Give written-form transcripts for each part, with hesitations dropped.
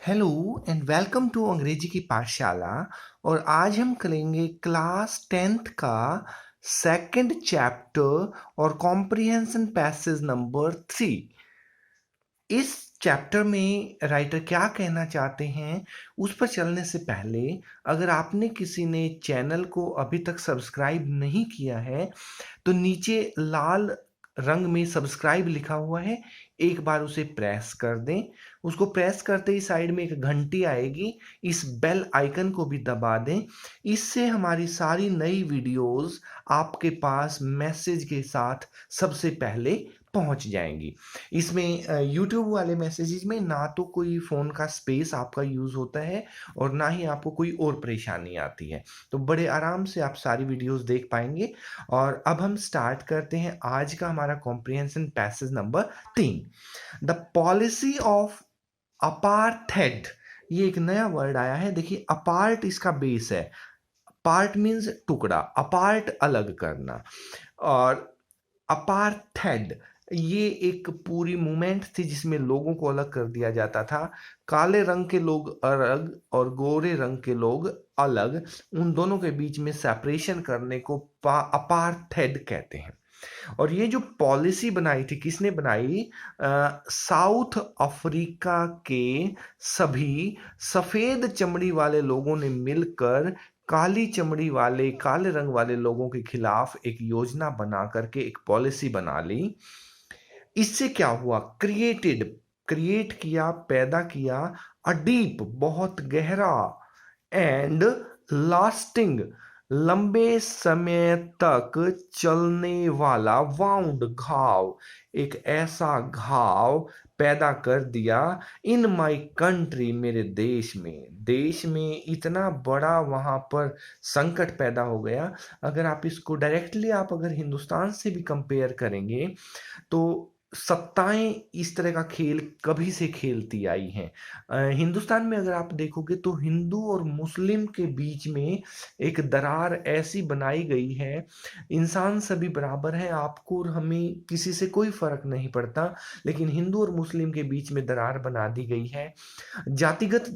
Hello and welcome to अंग्रेजी की पाठशाला। और आज हम करेंगे क्लास 10th का सेकंड चैप्टर और कॉम्प्रिहेंशन पैसेज नंबर 3। इस चैप्टर में राइटर क्या कहना चाहते हैं उस पर चलने से पहले, अगर आपने किसी ने चैनल को अभी तक सब्सक्राइब नहीं किया है तो नीचे लाल रंग में सब्सक्राइब लिखा हुआ है, एक बार उसे प्रेस कर दें। उसको प्रेस करते ही साइड में एक घंटी आएगी, इस बेल आइकन को भी दबा दें। इससे हमारी सारी नई वीडियोस आपके पास मैसेज के साथ सबसे पहले पहुंच जाएंगी। इसमें यूट्यूब वाले मैसेजेस में ना तो कोई फ़ोन का स्पेस आपका यूज़ होता है और ना ही आपको कोई और परेशानी आती है, तो बड़े आराम से आप सारी वीडियोस देख पाएंगे। और अब हम स्टार्ट करते हैं आज का हमारा comprehension passage number 3। The policy of apartheid, ये एक नया वर्ड आया है। देखिए, अपार्ट इसका बेस है। पार्ट मीन्स टुकड़ा, अपार्ट अलग करना। और अपार्थेड ये एक पूरी मूवमेंट थी जिसमें लोगों को अलग कर दिया जाता था। काले रंग के लोग अलग और गोरे रंग के लोग अलग, उन दोनों के बीच में सेपरेशन करने को अपार्थेड कहते हैं। और ये जो पॉलिसी बनाई थी, किसने बनाई? साउथ अफ्रीका के सभी सफेद चमड़ी वाले लोगों ने मिलकर काली चमड़ी वाले, काले रंग वाले लोगों के खिलाफ एक योजना बना करके एक पॉलिसी बना ली। इससे क्या हुआ? क्रिएट किया, पैदा किया अ डीप, बहुत गहरा, एंड लास्टिंग, लंबे समय तक चलने वाला वाउंड, घाव, एक ऐसा घाव पैदा कर दिया इन माई कंट्री, मेरे देश में इतना बड़ा वहां पर संकट पैदा हो गया। अगर आप इसको डायरेक्टली आप अगर हिंदुस्तान से भी कंपेयर करेंगे तो सत्ताएं इस तरह का खेल कभी से खेलती आई हैं। हिंदुस्तान में अगर आप देखोगे तो हिंदू और मुस्लिम के बीच में एक दरार ऐसी बनाई गई है, इंसान सभी बराबर हैं, आपको और हमें किसी से कोई फर्क नहीं पड़ता, लेकिन हिंदू और मुस्लिम के बीच में दरार बना दी गई है। जातिगत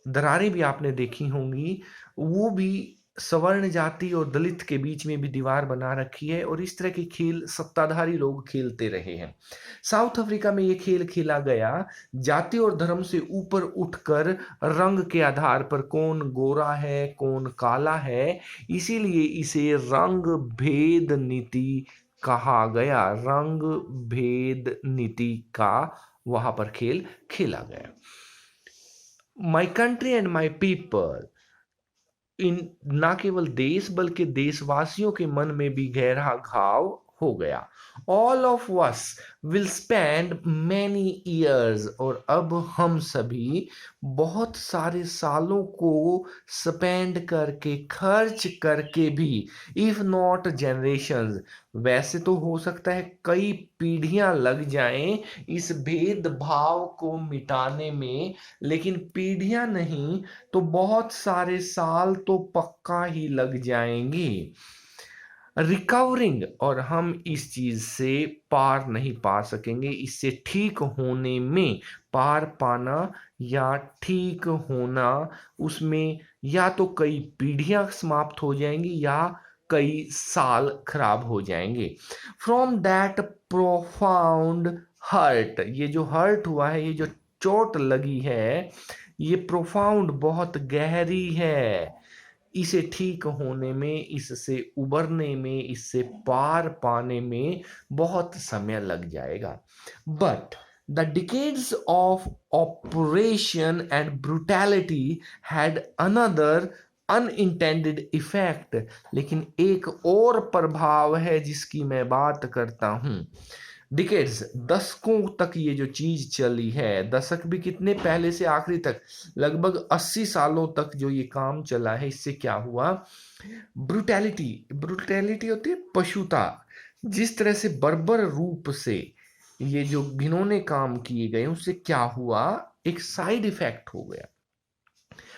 दरारें भी आपने देखी होंगी, वो भी सवर्ण जाति और दलित के बीच में भी दीवार बना रखी है, और इस तरह के खेल सत्ताधारी लोग खेलते रहे हैं। साउथ अफ्रीका में ये खेल खेला गया जाति और धर्म से ऊपर उठकर, रंग के आधार पर कौन गोरा है कौन काला है, इसीलिए इसे रंग भेद नीति कहा गया। रंग भेद नीति का वहां पर खेल खेला गया। My country and my people, इन ना केवल देश बल्कि देशवासियों के मन में भी गहरा घाव हो गया। All of us will spend many years, और अब हम सभी बहुत सारे सालों को स्पेंड करके, खर्च करके भी, इफ नॉट जनरेशंस, वैसे तो हो सकता है कई पीढ़ियां लग जाएं इस भेदभाव को मिटाने में, लेकिन पीढ़ियां नहीं तो बहुत सारे साल तो पक्का ही लग जाएंगे रिकवरिंग, और हम इस चीज से पार नहीं पा सकेंगे। इससे ठीक होने में, पार पाना या ठीक होना, उसमें या तो कई पीढ़ियां समाप्त हो जाएंगी या कई साल खराब हो जाएंगे। फ्रॉम दैट प्रोफाउंड हर्ट, ये जो हर्ट हुआ है, ये जो चोट लगी है, ये प्रोफाउंड, बहुत गहरी है। इसे ठीक होने में, इससे उबरने में, इससे पार पाने में बहुत समय लग जाएगा। But the decades of operation and brutality had another unintended effect, लेकिन एक और प्रभाव है जिसकी मैं बात करता हूं। डिकेड्स, दशकों तक ये जो चीज चली है, दशक भी कितने पहले से आखिरी तक, लगभग 80 सालों तक जो ये काम चला है, इससे क्या हुआ? ब्रुटैलिटी, ब्रुटैलिटी होती है पशुता, जिस तरह से बर्बर रूप से ये जो घिनौने काम किए गए, उससे क्या हुआ? एक साइड इफेक्ट हो गया।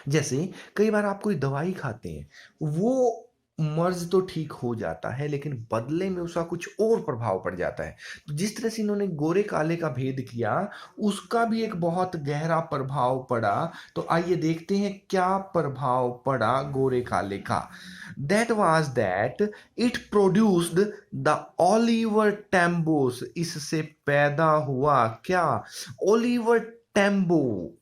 जैसे कई बार आप कोई दवाई खाते हैं, वो मर्ज तो ठीक हो जाता है, लेकिन बदले में उसका कुछ और प्रभाव पड़ जाता है। तो जिस तरह से इन्होंने गोरे काले का भेद किया, उसका भी एक बहुत गहरा प्रभाव पड़ा। तो आइए देखते हैं क्या प्रभाव पड़ा गोरे काले का। That was that it produced the Oliver Tambos. इससे पैदा हुआ क्या? ओलिवर टेम्बो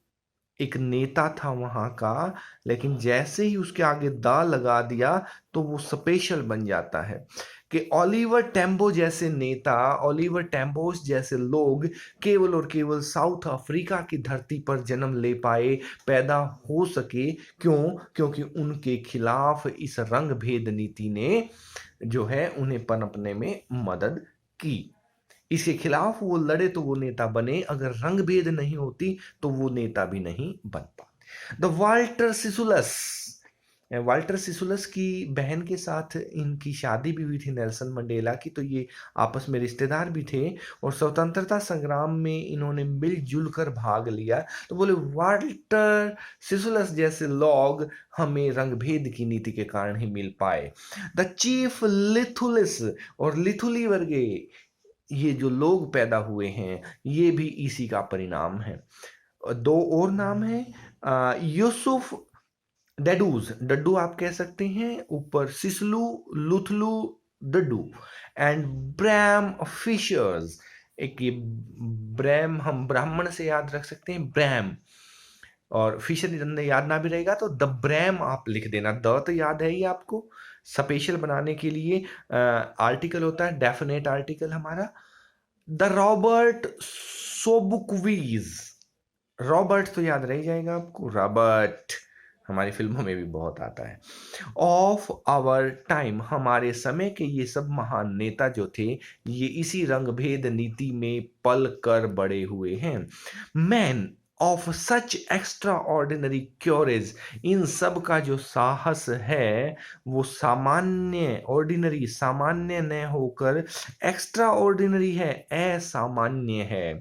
एक नेता था वहां का, लेकिन जैसे ही उसके आगे दा लगा दिया तो वो स्पेशल बन जाता है। कि ओलिवर टेम्बो जैसे नेता, ओलिवर टेम्बोस जैसे लोग केवल और केवल साउथ अफ्रीका की धरती पर जन्म ले पाए, पैदा हो सके। क्यों? क्योंकि उनके खिलाफ इस रंग भेद नीति ने जो है उन्हें पनपने में मदद की। इसके खिलाफ वो लड़े तो वो नेता बने, अगर रंग भेद नहीं होती तो वो नेता भी नहीं बन पाते। द वाल्टर सिसुलस, वाल्टर सिसुलस की बहन के साथ इनकी शादी भी हुई थी नेल्सन मंडेला की, तो ये आपस में रिश्तेदार भी थे और स्वतंत्रता संग्राम में इन्होंने मिलजुल कर भाग लिया। तो बोले वाल्टर सिसुलस जैसे लोग हमें रंग भेद की नीति के कारण ही मिल पाए। द चीफ लिथुलिस और लिथुली वर्गे, ये जो लोग पैदा हुए हैं ये भी इसी का परिणाम है। दो और नाम है, यूसुफ डडूज, डड्डू आप कह सकते हैं, ऊपर सिसलू, लुथलू, डड्डू, एंड ब्रैम फिशर्स। एक ये ब्रैम हम ब्राह्मण से याद रख सकते हैं, ब्रैम, और फिशर याद ना भी रहेगा तो द ब्रैम आप लिख देना। द तो याद है ही आपको, स्पेशल बनाने के लिए आर्टिकल होता है, डेफिनेट आर्टिकल हमारा। द रॉबर्ट सोबुकवीज, रॉबर्ट तो याद रह जाएगा आपको, रॉबर्ट हमारी फिल्मों में भी बहुत आता है। ऑफ आवर टाइम, हमारे समय के ये सब महान नेता जो थे ये इसी रंग भेद नीति में पल कर बड़े हुए हैं। Man of such extraordinary courage, इन सब का जो साहस है वो सामान्य, ऑर्डिनरी सामान्य न होकर एक्स्ट्रा ऑर्डिनरी है, असामान्य है।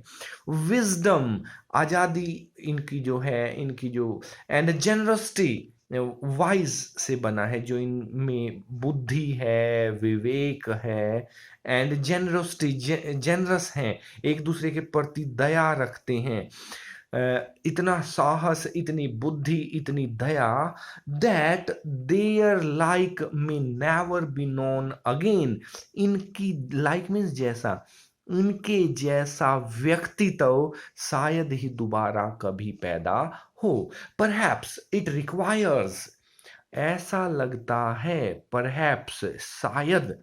विजडम, आजादी इनकी जो है, इनकी जो, एंड जेनरसिटी, वाइज से बना है, जो इनमें बुद्धि है, विवेक है, एंड जेनरसिटी, जेनरस हैं, एक दूसरे के प्रति दया रखते हैं। इतना साहस, इतनी बुद्धि, इतनी दया, that there like may never be known again. इनकी लाइक मीन्स जैसा, इनके जैसा व्यक्तित्व शायद ही दोबारा कभी पैदा हो। परहैप्स इट रिक्वायर्स, ऐसा लगता है, परहैप्स शायद,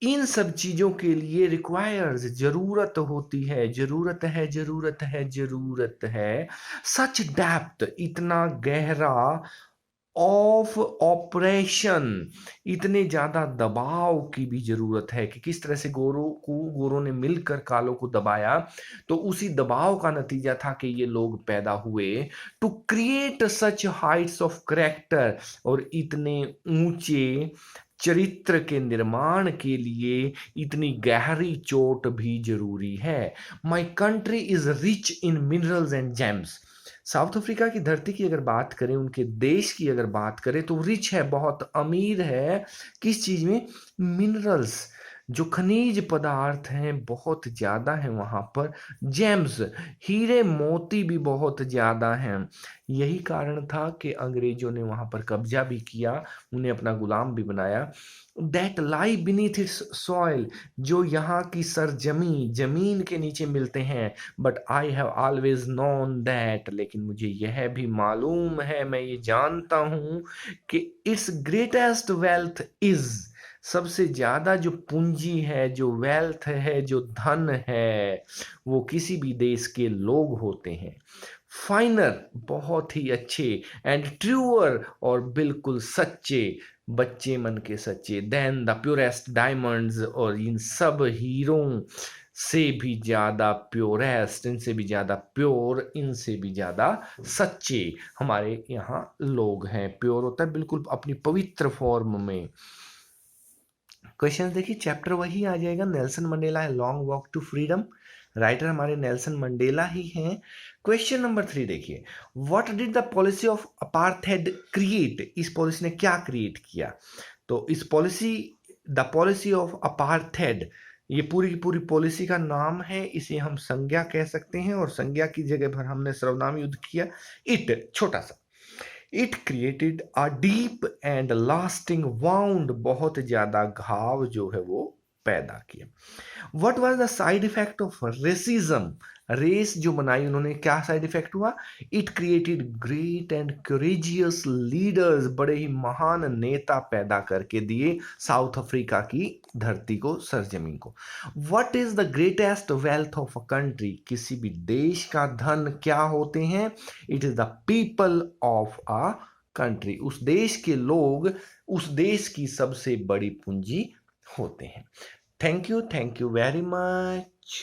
इन सब चीजों के लिए रिक्वायर्स जरूरत होती है, जरूरत है, जरूरत है, जरूरत है। सच डेप्थ, इतना गहरा, ऑफ ऑपरेशन, इतने ज्यादा दबाव की भी जरूरत है। कि किस तरह से गोरों ने मिलकर कालों को दबाया, तो उसी दबाव का नतीजा था कि ये लोग पैदा हुए। To create such heights of character, और इतने ऊंचे चरित्र के निर्माण के लिए इतनी गहरी चोट भी जरूरी है। My country is rich in minerals and James, south Africa की धरती की अगर बात करें, उनके देश की अगर बात करें, तो रिच है, बहुत अमीर है। किस चीज में? मिनरल्स, जो खनिज पदार्थ हैं बहुत ज्यादा हैं वहां पर। जेम्स, हीरे मोती भी बहुत ज्यादा हैं। यही कारण था कि अंग्रेजों ने वहां पर कब्जा भी किया, उन्हें अपना गुलाम भी बनाया। That lie beneath it's soil, जो यहाँ की सरजमी, जमीन के नीचे मिलते हैं। But I have always known that, लेकिन मुझे यह भी मालूम है, मैं ये जानता हूं कि इट्स ग्रेटेस्ट वेल्थ इज, सबसे ज्यादा जो पूंजी है, जो वेल्थ है, जो धन है, वो किसी भी देश के लोग होते हैं। फाइनर, बहुत ही अच्छे, एंड ट्रूअर, और बिल्कुल सच्चे, बच्चे मन के सच्चे, देन द प्योरेस्ट डायमंड्स, और इन सब हीरो से भी ज्यादा प्योरेस्ट, इनसे भी ज्यादा प्योर, इनसे भी ज्यादा सच्चे हमारे यहाँ लोग हैं। प्योर होता है बिल्कुल अपनी पवित्र फॉर्म में। क्वेश्चन देखिए, चैप्टर वही आ जाएगा, नेल्सन मंडेला है, long walk to freedom. Writer हमारे नेल्सन मंडेला ही हैं। क्वेश्चन नंबर 3 देखिए, what did the policy of apartheid create? इस पॉलिसी ने क्या क्रिएट किया? तो इस policy, the policy of apartheid, ये पूरी की पूरी पॉलिसी का नाम है, इसे हम संज्ञा कह सकते हैं, और संज्ञा की जगह पर हमने सर्वनाम युद्ध किया। इट, छोटा सा, it created a deep and lasting wound, बहुत ज्यादा घाव जो है वो पैदा किया। What was the side effect of racism? Race जो बनाई उन्होंने, क्या साइड इफेक्ट हुआ? It created great and courageous leaders, बड़े ही महान नेता पैदा करके दिए साउथ अफ्रीका की धरती को, सरजमीन को। What is the greatest wealth of a country? किसी भी देश का धन क्या होते हैं? It is the people of a country, उस देश के लोग उस देश की सबसे बड़ी पूंजी होते हैं। Thank you very much.